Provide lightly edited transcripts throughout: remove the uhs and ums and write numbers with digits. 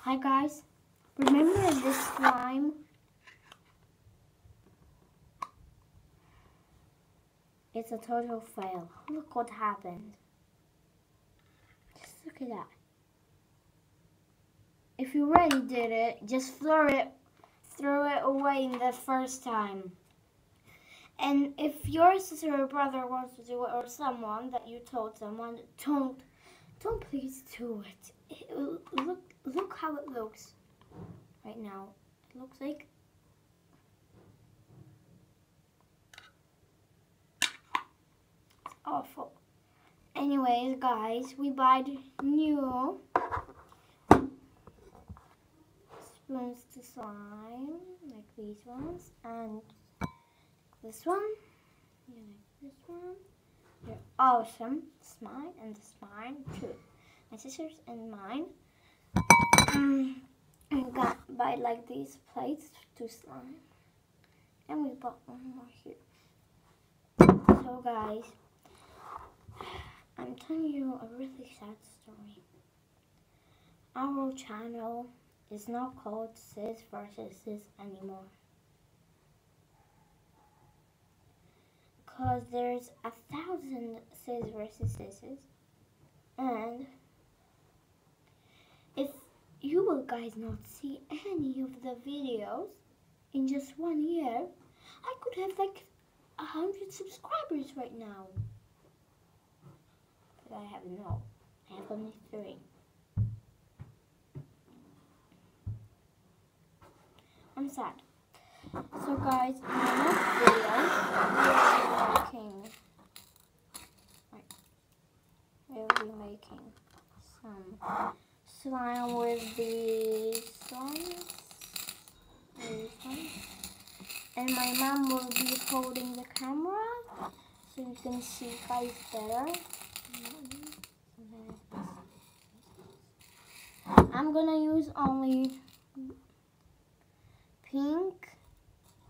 Hi guys, remember this slime? It's a total fail. Look what happened. Just look at that. If you already did it, just throw it away in the first time. And if your sister or brother wants to do it, or someone that you told someone, don't please do it. Look how it looks right now. It looks like it's awful. Anyways, guys, we bought new spoons to slime, like these ones, and this one. You like this one? They're awesome. It's mine, and this mine too. My sister's and mine. We got buy like these plates to slime, and we bought one more here. So guys, I'm telling you a really sad story. Our channel is not called Sis versus Sis anymore, because there's 1,000 Sis versus Sis's, and if you will guys not see any of the videos in just 1 year, I could have like 100 subscribers right now. But I have no. I have only 3. I'm sad. So guys, in the next video, we'll be making some slime with these ones. And my mom will be holding the camera so you can see guys better. I'm gonna use only pink,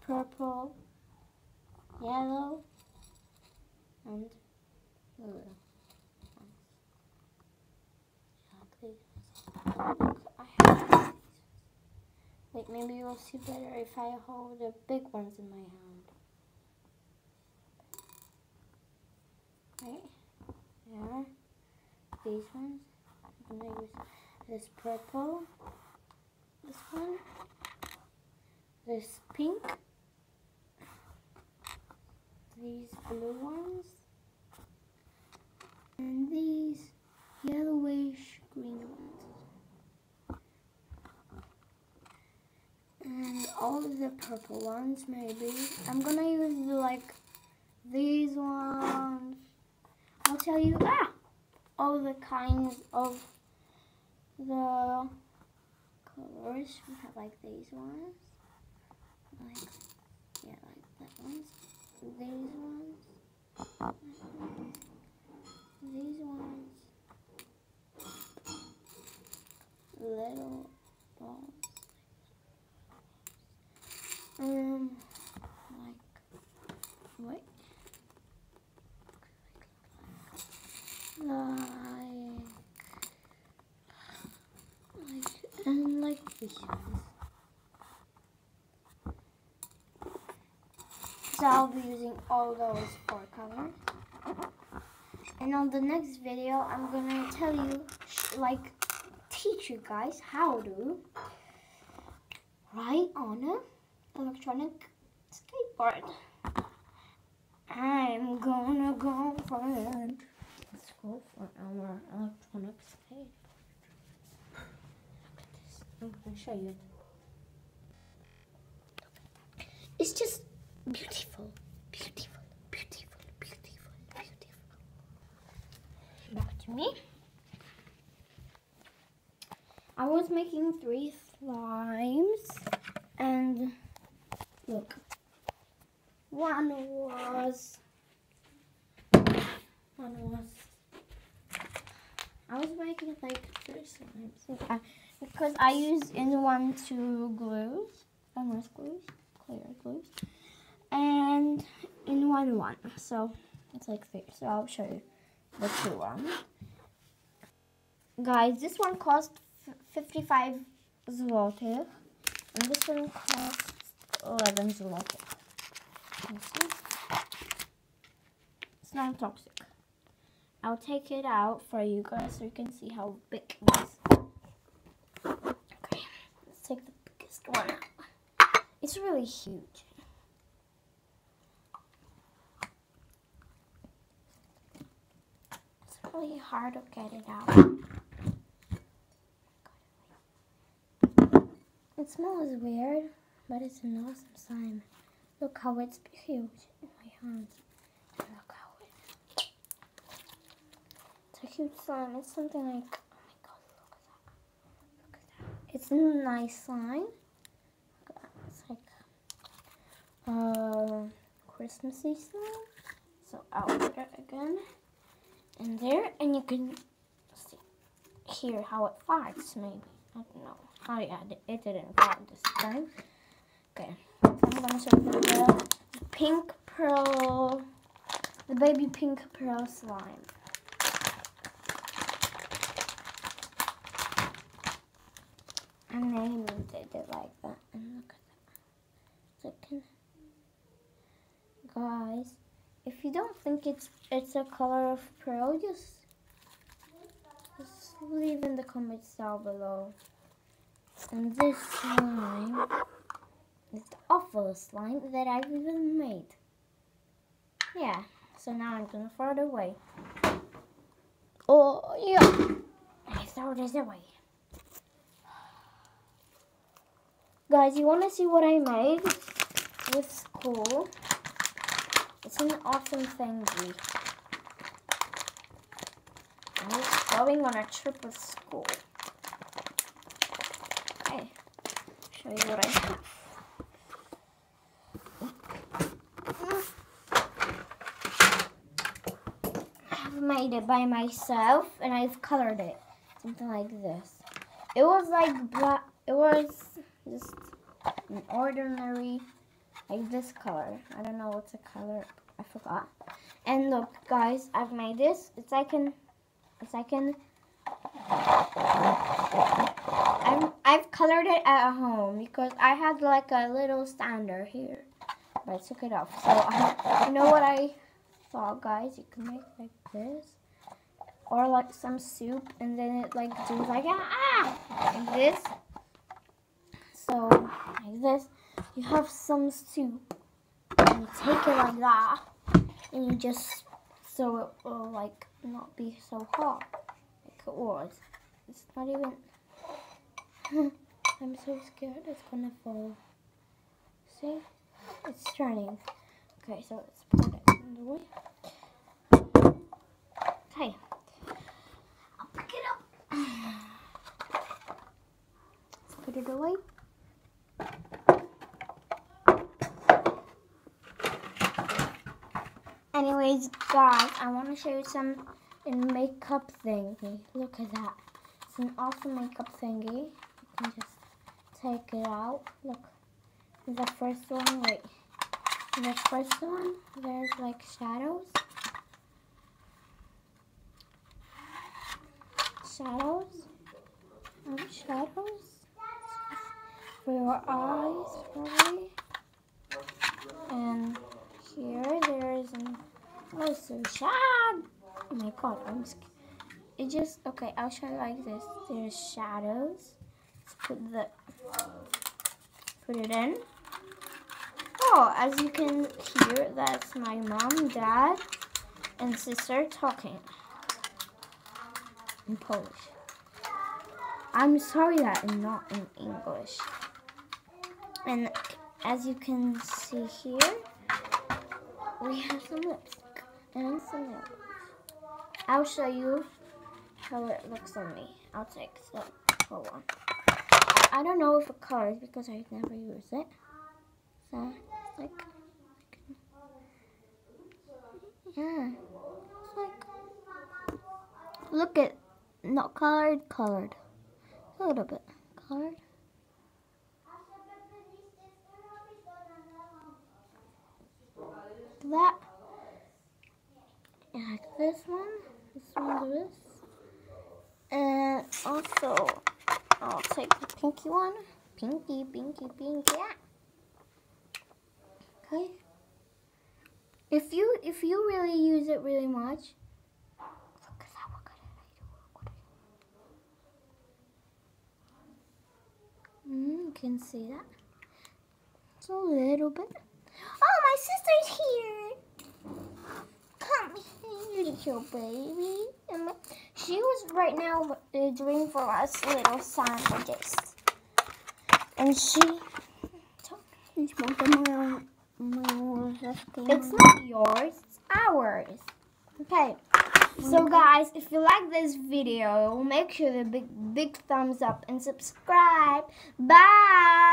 purple, yellow, and blue. Wait, maybe you'll see better if I hold the big ones in my hand. Right? There. These ones. I'm gonna use this purple. This one. This pink. These blue ones. And these yellowish green ones. And all of the purple ones, maybe. I'm gonna use like these ones. I'll tell you all the kinds of the colors. We have like these ones, like that ones. These ones, little balls. Like these ones. So I'll be using all those 4 colors. And on the next video, I'm gonna tell you, teach you guys how to ride on an electronic skateboard. I'm gonna go for it. Let's go for our electronic skate. Look at this. I'm gonna show you. It's just beautiful, beautiful, beautiful, beautiful, beautiful. Back to me. I was making 3 slimes, and look, one was I was making like 3 slimes because I used in one 2 glues, clear glues, and in one. So it's like 3. So I'll show you the 2 ones. Guys, this one cost 55 złotych. And this one costs 11 złotych. You see? It's non-toxic. I'll take it out for you guys so you can see how big it is. Okay, let's take the biggest one out. It's really huge. It's really hard to get it out. It smells weird, but it's an awesome slime. Look how it's huge in my hands. And look how it's a huge slime. It's something like, oh my god, look at that. It's a nice slime. It's like Christmassy slime. So I'll put it again in there, and you can see here how it farts maybe. I don't know. Oh yeah, it didn't fart this time. Okay, I'm gonna show you the pink pearl, the baby pink pearl slime. And then they did like that, and look at that. Guys, if you don't think it's a color of pearl, just leave in the comments down below. And this slime is the awfulest slime that I've even made. Yeah, so now I'm gonna throw it away. Oh yeah, I throw this away. Guys, you wanna see what I made with school? It's an awesome thingy. I was going on a trip with school. Okay, show you what I have. I've made it by myself and I've colored it. Something like this. It was like black, it was just an ordinary, like this color. I don't know what's the color, I forgot. And look guys, I've made this. I've colored it at home because I had like a little stander here, but I took it off. So you know what I thought, guys? You can make like this, or like some soup, and then it like do like like this. So like this, you have some soup, and you take it like that, and you just so it will like not be so hot like it was. It's not even. I'm so scared it's gonna fall. See? It's turning. Okay, so let's put it in the way. Okay. I'll pick it up. Let's put it away. Anyways, guys, I want to show you some makeup thingy. Look at that. It's an awesome makeup thingy. You can just take it out. Look, the first one, wait. The first one, there's like shadows. Shadows for your eyes, probably. And here there is an also shad. Oh my god, I'm scared. It just okay. I'll show you like this. There's shadows. Let's put it in. Oh, as you can hear, that's my mom, dad, and sister talking in Polish. I'm sorry that I'm not in English. And as you can see here, we have some lipstick and some nails. I'll show you how it looks on me. I'll take the whole one. I don't know if it colors because I never use it. So it's like yeah, it's like look at not colored, colored. A little bit colored. That and like this one, this, and also I'll take the pinky one. Pinky, pinky, pinky. Yeah. Okay. If you really use it really much, look at that. What I do? You can see that. It's a little bit. Oh, my sister's here. Come here, little baby. She was right now doing for us little sandwiches, and she. It's not yours, it's ours. Okay, so guys, if you like this video, make sure to big thumbs up and subscribe. Bye!